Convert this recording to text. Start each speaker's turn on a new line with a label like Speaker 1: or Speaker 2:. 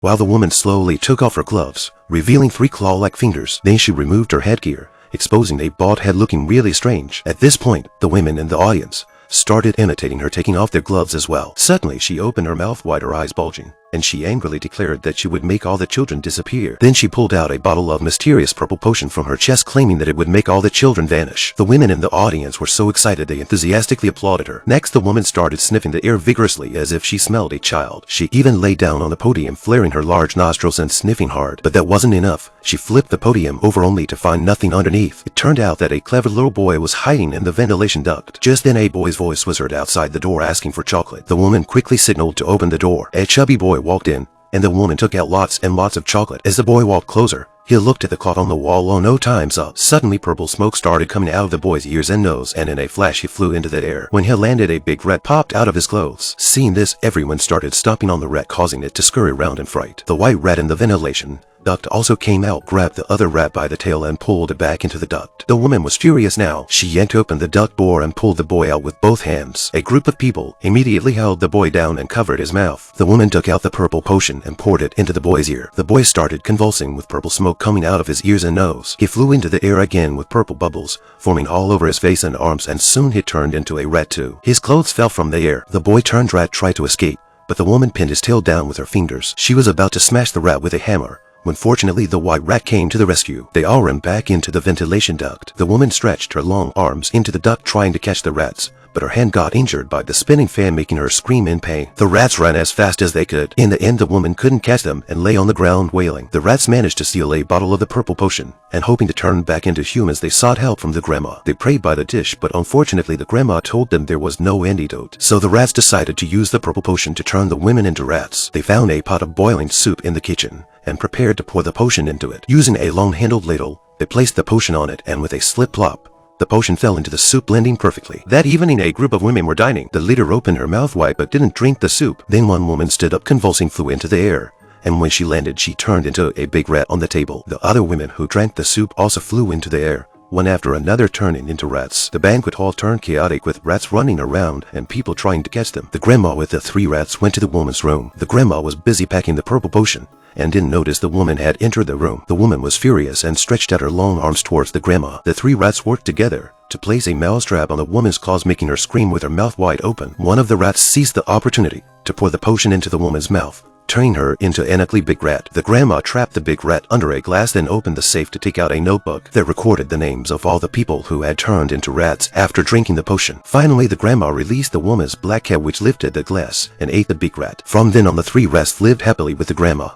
Speaker 1: while the woman slowly took off her gloves, revealing 3 claw-like fingers. Then she removed her headgear, exposing a bald head looking really strange. At this point, the women in the audience started imitating her taking off their gloves as well. Suddenly, she opened her mouth wide, her eyes bulging, and she angrily declared that she would make all the children disappear. Then she pulled out a bottle of mysterious purple potion from her chest, claiming that it would make all the children vanish. The women in the audience were so excited they enthusiastically applauded her. Next, the woman started sniffing the air vigorously as if she smelled a child. She even lay down on the podium, flaring her large nostrils and sniffing hard. But that wasn't enough. She flipped the podium over only to find nothing underneath. It turned out that a clever little boy was hiding in the ventilation duct. Just then, a boy's voice was heard outside the door asking for chocolate. The woman quickly signaled to open the door. A chubby boy walked in, and the woman took out lots and lots of chocolate. As the boy walked closer, he looked at the clock on the wall. Oh no, time's up. Suddenly, purple smoke started coming out of the boy's ears and nose, and in a flash he flew into the air. When he landed, a big rat popped out of his clothes. Seeing this, everyone started stomping on the rat, causing it to scurry around in fright. The white rat in the ventilation duct also came out, grabbed the other rat by the tail and pulled it back into the duct. The woman was furious now. She yanked open the duct door and pulled the boy out with both hands. A group of people immediately held the boy down and covered his mouth. The woman took out the purple potion and poured it into the boy's ear. The boy started convulsing with purple smoke coming out of his ears and nose. He flew into the air again with purple bubbles forming all over his face and arms, and soon he turned into a rat too. His clothes fell from the air. The boy-turned rat tried to escape, but the woman pinned his tail down with her fingers. She was about to smash the rat with a hammer when fortunately the white rat came to the rescue. They all ran back into the ventilation duct. The woman stretched her long arms into the duct trying to catch the rats, but her hand got injured by the spinning fan, making her scream in pain. The rats ran as fast as they could. In the end, the woman couldn't catch them and lay on the ground wailing. The rats managed to steal a bottle of the purple potion, and hoping to turn back into humans, they sought help from the grandma. They prayed by the dish, but unfortunately the grandma told them there was no antidote. So the rats decided to use the purple potion to turn the women into rats. They found a pot of boiling soup in the kitchen and prepared to pour the potion into it. Using a long-handled ladle, they placed the potion on it, and with a slip plop, the potion fell into the soup, blending perfectly. That evening, a group of women were dining. The leader opened her mouth wide but didn't drink the soup. Then one woman stood up, convulsing, flew into the air, and when she landed, she turned into a big rat on the table. The other women who drank the soup also flew into the air, one after another turning into rats. The banquet hall turned chaotic with rats running around and people trying to catch them. The grandma with the 3 rats went to the woman's room. The grandma was busy packing the purple potion and didn't notice the woman had entered the room. The woman was furious and stretched out her long arms towards the grandma. The 3 rats worked together to place a mousetrap on the woman's claws, making her scream with her mouth wide open. One of the rats seized the opportunity to pour the potion into the woman's mouth, turning her into an ugly big rat. The grandma trapped the big rat under a glass, then opened the safe to take out a notebook that recorded the names of all the people who had turned into rats after drinking the potion. Finally, the grandma released the woman's black cat, which lifted the glass and ate the big rat. From then on, the 3 rats lived happily with the grandma.